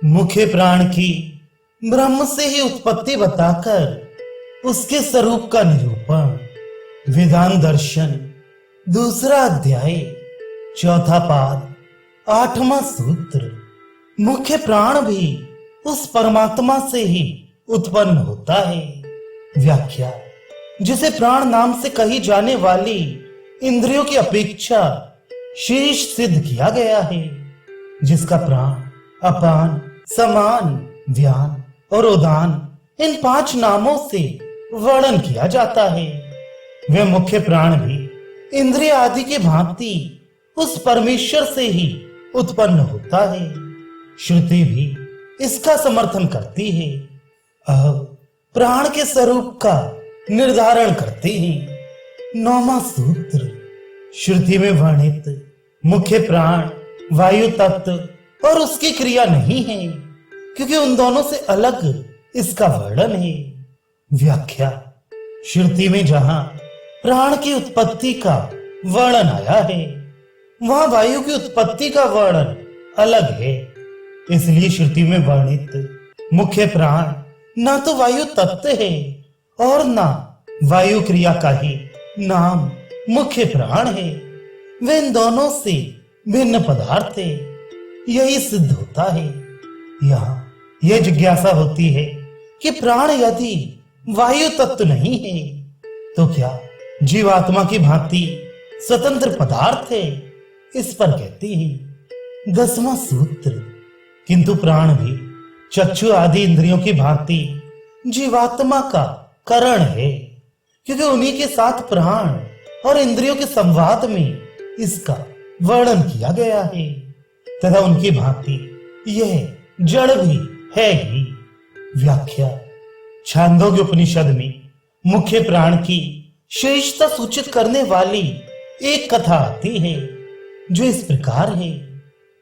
मुख्य प्राण की ब्रह्म से ही उत्पत्ति बताकर उसके स्वरूप का निरूपण। विधान दर्शन दूसरा अध्याय चौथा पाद आठवां सूत्र। मुख्य प्राण भी उस परमात्मा से ही उत्पन्न होता है। व्याख्या। जिसे प्राण नाम से कही जाने वाली इंद्रियों की अपेक्षा शेष सिद्ध किया गया है, जिसका प्राण, अपान, समान, व्यान और उदान इन 5 नामों से वर्णन किया जाता है, वह मुख्य प्राण भी इंद्रिय आदि के भांति उस परमेश्वर से ही उत्पन्न होता है। श्रुति भी इसका समर्थन करती है। अब प्राण के स्वरूप का निर्धारण करते हैं। 9वां सूत्र। श्रुति में वर्णित मुख्य प्राण वायु तत्व और उसकी क्रिया नहीं है, क्योंकि उन दोनों से अलग इसका वर्णन है। व्याख्या। श्रुति में जहां प्राण की उत्पत्ति का वर्णन आया है, वहां वायु की उत्पत्ति का वर्णन अलग है। इसलिए श्रुति में वर्णित मुख्य प्राण ना तो वायु तत्व है और ना वायु क्रिया का ही नाम मुख्य प्राण है। वे इन दोनों से भिन्न पदार्थ है, यही सिद्ध होता है। यहाँ यह जिज्ञासा होती है कि प्राण यदि वायु तत्व नहीं है तो क्या जीवात्मा की भांति स्वतंत्र पदार्थ है? इस पर कहती है 10वां सूत्र। किंतु प्राण भी चक्षु आदि इंद्रियों की भांति जीवात्मा का करण है, क्योंकि उन्हीं के साथ प्राण और इंद्रियों के संवाद में इसका वर्णन किया गया है, तथा उनकी भांति यह जड़ भी है ही। व्याख्या। छांदोग्य उपनिषद में मुख्य प्राण की श्रेष्ठता सूचित करने वाली एक कथा आती है, जो इस प्रकार है।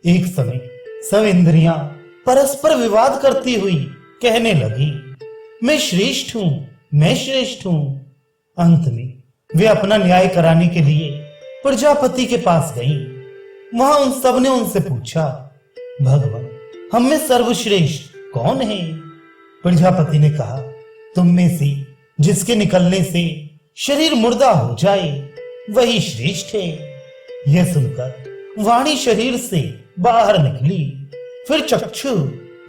एक समय सब इंद्रियां परस्पर विवाद करती हुई कहने लगी, मैं श्रेष्ठ हूं, मैं श्रेष्ठ हूं। अंत में वे अपना न्याय कराने के लिए प्रजापति के पास गईं। वहां उन सब ने उनसे पूछा, भगवान, हम में सर्वश्रेष्ठ कौन है? प्रजापति ने कहा, तुम में से जिसके निकलने से शरीर मुर्दा हो जाए वही श्रेष्ठ है। यह सुनकर वाणी शरीर से बाहर निकली, फिर चक्षु,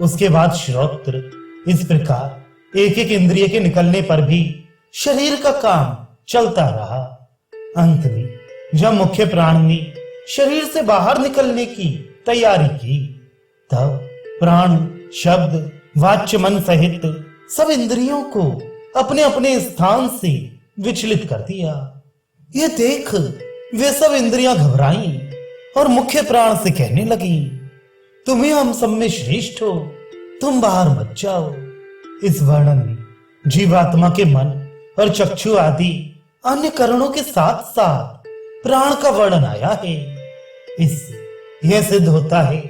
उसके बाद श्रोत्र। इस प्रकार एक एक इंद्रिय के निकलने पर भी शरीर का काम चलता रहा। अंत में जब मुख्य प्राण ने शरीर से बाहर निकलने की तैयारी की, तब प्राण शब्द वाच्य मन सहित सब इंद्रियों को अपने अपने स्थान से विचलित कर दिया। ये देख वे सब इंद्रियां घबराईं और मुख्य प्राण से कहने लगी, तुम ही हम सब में श्रेष्ठ हो, तुम बाहर मत जाओ। इस वर्णन में जीवात्मा के मन और चक्षु आदि अन्य करणों के साथ साथ प्राण का वर्णन आया है। इससे यह सिद्ध होता है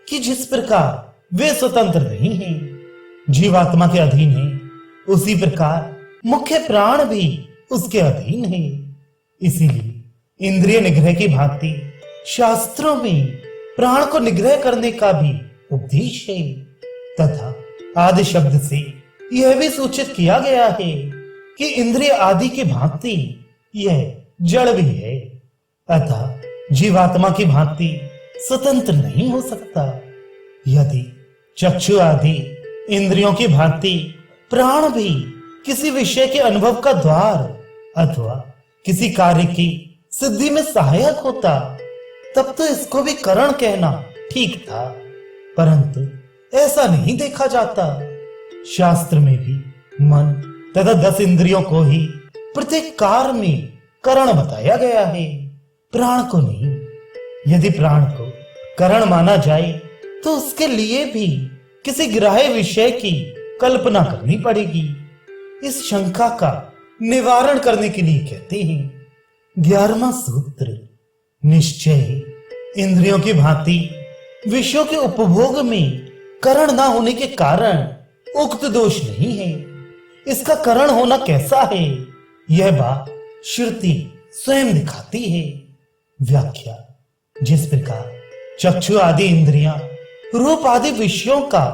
कि जिस प्रकार वे स्वतंत्र नहीं हैं, जीवात्मा के अधीन है, उसी प्रकार मुख्य प्राण भी उसके अधीन है। इसीलिए इंद्रिय निग्रह की भांति शास्त्रों में प्राण को निग्रह करने का भी उपदेश है, तथा आदि शब्द से यह भी सूचित किया गया है कि इंद्रिय आदि की भांति यह जड़ भी है, अतः जीवात्मा की भांति स्वतंत्र नहीं हो सकता। यदि चक्षु आदि इंद्रियों की भांति प्राण भी किसी विषय के अनुभव का द्वार अथवा किसी कार्य की सिद्धि में सहायक होता, तब तो इसको भी करण कहना ठीक था, परंतु ऐसा नहीं देखा जाता। शास्त्र में भी मन तथा 10 इंद्रियों को ही प्रत्येक कार्य में करण बताया गया है, प्राण को नहीं। यदि प्राण को करण माना जाए तो उसके लिए भी किसी ग्राह्य विषय की कल्पना करनी पड़ेगी। इस शंका का निवारण करने के लिए कहते हैं 11वां सूत्र। निश्चय ही इंद्रियों की भांति विषयों के उपभोग में करण ना होने के कारण उक्त दोष नहीं है। इसका करण होना कैसा है, यह बात श्रुति स्वयं दिखाती है। व्याख्या। जिस प्रकार चक्षु आदि इंद्रियां रूप आदि विषयों का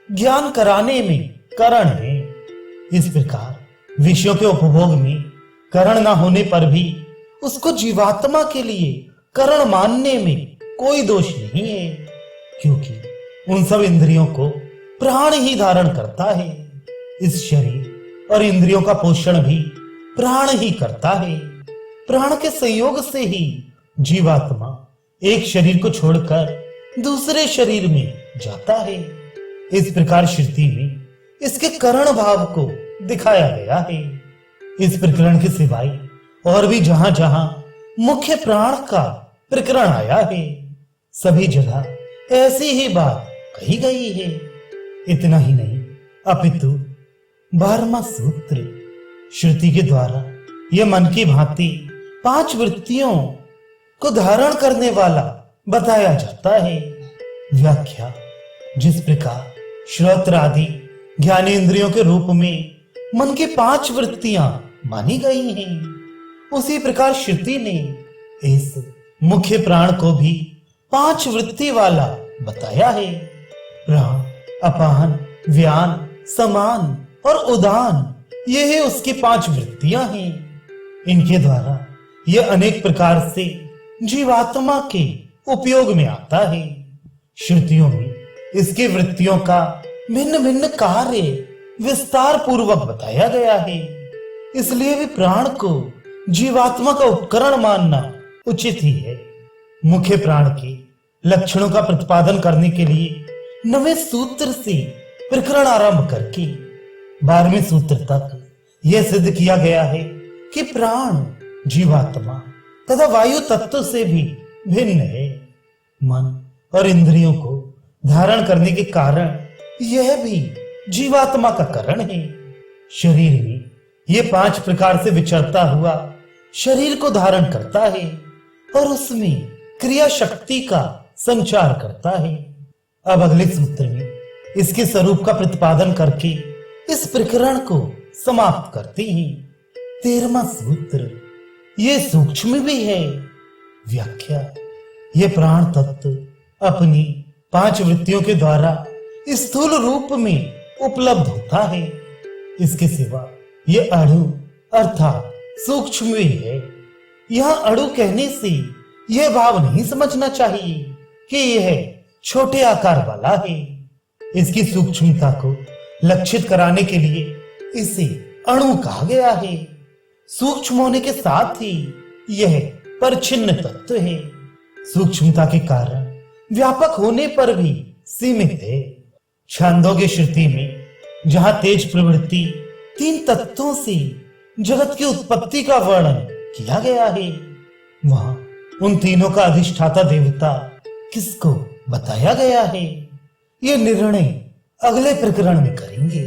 ज्ञान कराने में करण है। इस प्रकार विषयों के उपभोग में करण न होने पर भी उसको जीवात्मा के लिए करण मानने में कोई दोष नहीं है, क्योंकि उन सब इंद्रियों को प्राण ही धारण करता है। इस शरीर और इंद्रियों का पोषण भी प्राण ही करता है। प्राण के संयोग से ही जीवात्मा एक शरीर को छोड़कर दूसरे शरीर में जाता है। इस प्रकार श्रुति में इसके करण भाव को दिखाया गया है। इस प्रकरण के सिवाय और भी जहां जहां मुख्य प्राण का प्रकरण आया है, सभी जगह ऐसी ही बात कही गई है। इतना ही नहीं, अपितु 12वां सूत्र श्रुति के द्वारा यह मन की भांति 5 वृत्तियों को धारण करने वाला बताया जाता है। व्याख्या: जिस प्रकार श्रोत्र आदि ज्ञानेंद्रियों के रूप में मन की 5 वृत्तियां मानी गई हैं, उसी प्रकार श्रुति ने इस मुख्य प्राण को भी 5 वृत्ति वाला बताया है। प्राण, अपान, व्यान, समान और उदान, ये है उसकी 5 वृत्तियां हैं। इनके द्वारा यह अनेक प्रकार से जीवात्मा के उपयोग में आता है। श्रुतियों में इसकी वृत्तियों का भिन्न भिन्न कार्य विस्तार पूर्वक बताया गया है। इसलिए भी प्राण को जीवात्मा का उपकरण मानना उचित ही है। मुख्य प्राण के लक्षणों का प्रतिपादन करने के लिए 9वें सूत्र से प्रकरण आरंभ करके 12वें सूत्र तक यह सिद्ध किया गया है कि प्राण जीवात्मा तथा वायु तत्व से भी भिन्न है। मन और इंद्रियों को धारण करने के कारण यह भी जीवात्मा का करण है। शरीर में यह 5 प्रकार से विचरता हुआ शरीर को धारण करता है और उसमें क्रिया शक्ति का संचार करता है। अब अगले सूत्र में इसके स्वरूप का प्रतिपादन करके इस प्रकरण को समाप्त करते हैं। 13वां सूत्र ये सूक्ष्म भी है। व्याख्या: ये प्राण तत्व अपनी 5 वृत्तियों के द्वारा स्थूल रूप में उपलब्ध होता है। इसके सिवा ये अणु अर्थात सूक्ष्म भी है। यह अणु कहने से यह भाव नहीं समझना चाहिए कि यह छोटे आकार वाला है। इसकी सूक्ष्मता को लक्षित कराने के लिए इसे अणु कहा गया है। सूक्ष्म होने के साथ ही यह परिच्छिन्न तत्व है। सूक्ष्मता के कारण व्यापक होने पर भी सीमित है। छांदोग्य श्रुति में जहां तेज प्रवृत्ति 3 तत्वों से जगत की उत्पत्ति का वर्णन किया गया है, वहां उन तीनों का अधिष्ठाता देवता किसको बताया गया है, यह निर्णय अगले प्रकरण में करेंगे।